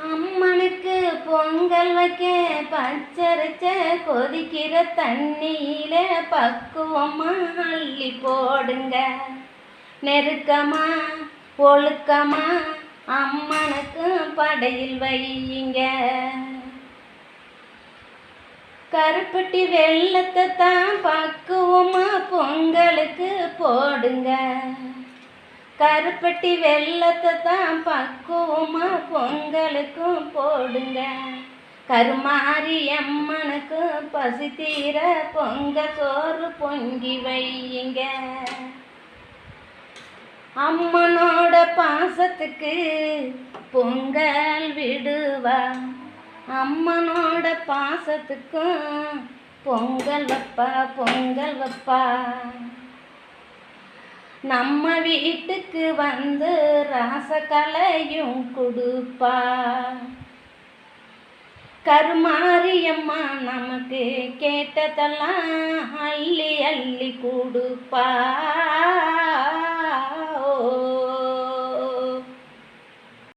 அம்மனுக்கு பொங்கல் வைக்க பச்சரிச்ச கொதிக்கிற தண்ணியில பக்குவமா அள்ளி போடுங்க. நெருக்கமா ஒழுக்கமா அம்மனுக்கு படையில் வையுங்க. கருப்பட்டி வெள்ளத்தை தான் பக்குவமா பொங்கலுக்கு போடுங்க. கருப்பட்டி வெள்ளத்தை தான் பக்குவமா பொங்கலுக்கும் போடுங்க. கருமாரி அம்மனுக்கு பசி தீர பொங்க சோறு பொங்கி வையுங்க. அம்மனோட பாசத்துக்கு பொங்கல் விடுவா. அம்மனோட பாசத்துக்கும் பொங்கல் வைப்பா பொங்கல் வைப்பா. நம்ம வீட்டுக்கு வந்து ராசக்கலையும் கொடுப்பா. கருமாரியம்மா நமக்கு கேட்டதெல்லாம் அள்ளி அள்ளி கொடுப்பா.